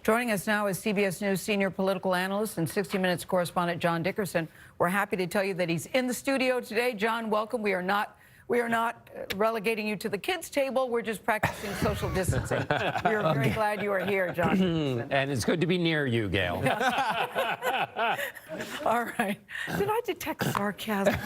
Joining us now is CBS News senior political analyst and 60 Minutes correspondent John Dickerson. We're happy to tell you that he's in the studio today. John, welcome. We are not relegating you to the kids' table. We're just practicing social distancing. We are very glad you are here, John Dickerson. And it's good to be near you, Gail. All right. Did I detect sarcasm?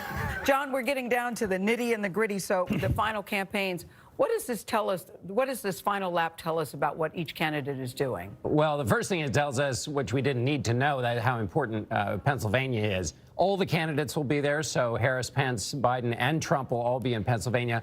John, we're getting down to the nitty and the gritty. So the final campaigns. What does this tell us? What does this final lap tell us about what each candidate is doing? Well, the first thing it tells us, which we didn't need to know, that how important Pennsylvania is. All the candidates will be there, so Harris, Pence, Biden, and Trump will all be in Pennsylvania.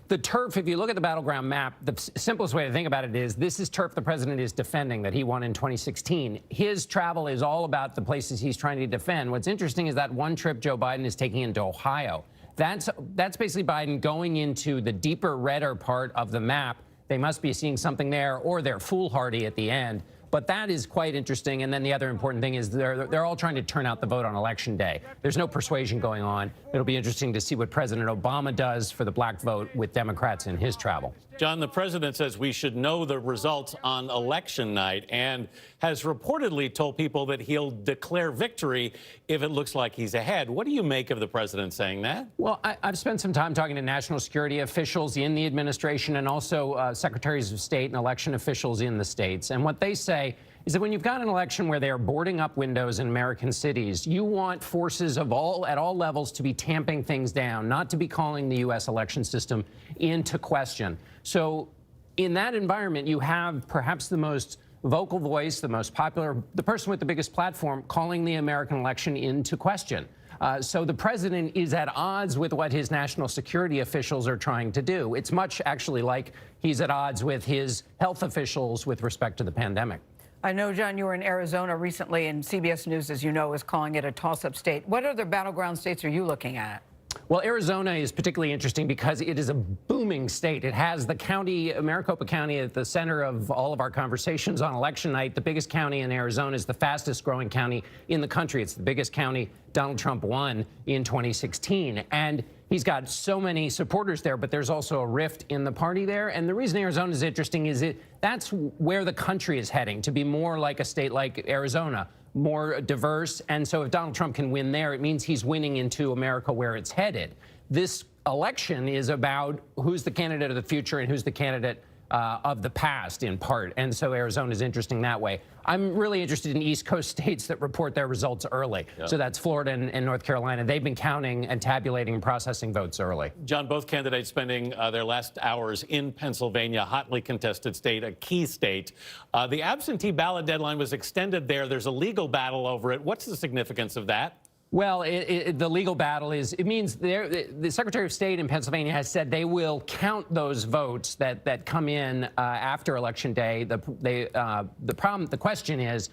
The turf, if you look at the battleground map, the simplest way to think about it is this is turf the president is defending that he won in 2016. His travel is all about the places he's trying to defend. What's interesting is that one trip Joe Biden is taking into Ohio. That's basically Biden going into the deeper, redder part of the map. They must be seeing something there, or they're foolhardy at the end. But that is quite interesting. And then the other important thing is they're all trying to turn out the vote on Election Day. There's no persuasion going on. It'll be interesting to see what President Obama does for the black vote with Democrats in his travel. John, the president says we should know the results on election night and has reportedly told people that he'll declare victory if it looks like he's ahead. What do you make of the president saying that? Well, I've spent some time talking to national security officials in the administration and also secretaries of state and election officials in the states. And what they say is that when you've got an election where they are boarding up windows in American cities, you want forces at all levels to be tamping things down, not to be calling the U.S. election system into question. So in that environment, you have perhaps the most vocal voice, the most popular, the person with the biggest platform calling the American election into question. So the president is at odds with what his national security officials are trying to do. It's much actually like he's at odds with his health officials with respect to the pandemic. I know, John, you were in Arizona recently, and CBS News, as you know, is calling it a toss-up state. What other battleground states are you looking at? Well, Arizona is particularly interesting because it is a booming state. It has the county, Maricopa County, at the center of all of our conversations on election night. The biggest county in Arizona is the fastest growing county in the country. It's the biggest county Donald Trump won in 2016. And he's got so many supporters there, but there's also a rift in the party there. And the reason Arizona is interesting is that's where the country is heading, to be more like a state like Arizona, more diverse. And so if Donald Trump can win there, it means he's winning into America where it's headed. This election is about who's the candidate of the future and who's the candidate of the past, in part. And so Arizona is interesting that way. I'm really interested in East Coast states that report their results early. Yep. So that's Florida and North Carolina. They've been counting and tabulating and processing votes early. John, both candidates spending their last hours in Pennsylvania, hotly contested state, a key state. The absentee ballot deadline was extended there. There's a legal battle over it. What's the significance of that? Well, the legal battle it means the Secretary of State in Pennsylvania has said they will count those votes that come in after Election Day. The question is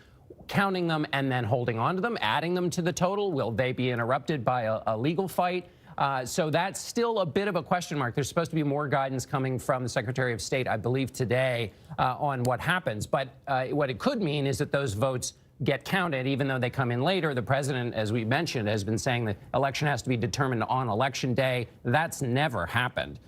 counting them and then holding on to them, adding them to the total. Will they be interrupted by a legal fight? So that's still a bit of a question mark. There's supposed to be more guidance coming from the Secretary of State, I believe, today on what happens. But what it could mean is that those votes get counted, even though they come in later. The president, as we mentioned, has been saying the election has to be determined on Election Day. That's never happened.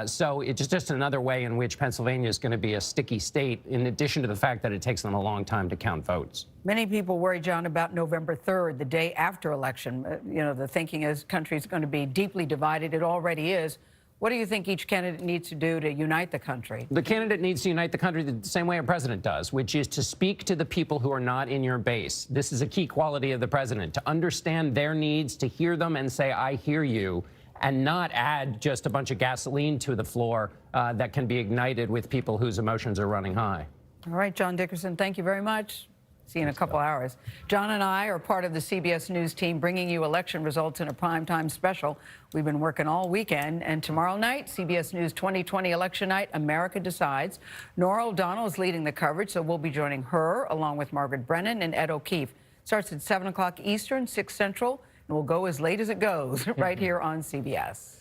So it's just another way in which Pennsylvania is going to be a sticky state, in addition to the fact that it takes them a long time to count votes. Many people worry, John, about November 3rd, the day after election. You know, the thinking is the country is going to be deeply divided. It already is. What do you think each candidate needs to do to unite the country? The candidate needs to unite the country the same way a president does, which is to speak to the people who are not in your base. This is a key quality of the president, to understand their needs, to hear them and say, I hear you, and not add just a bunch of gasoline to the floor that can be ignited with people whose emotions are running high. All right, John Dickerson, thank you very much. See you in a couple hours. John and I are part of the CBS News team bringing you election results in a primetime special. We've been working all weekend, and tomorrow night, CBS News 2020 Election Night, America Decides. Norah O'Donnell is leading the coverage, so we'll be joining her along with Margaret Brennan and Ed O'Keefe. Starts at 7 o'clock Eastern, 6 Central, and will go as late as it goes right here on CBS.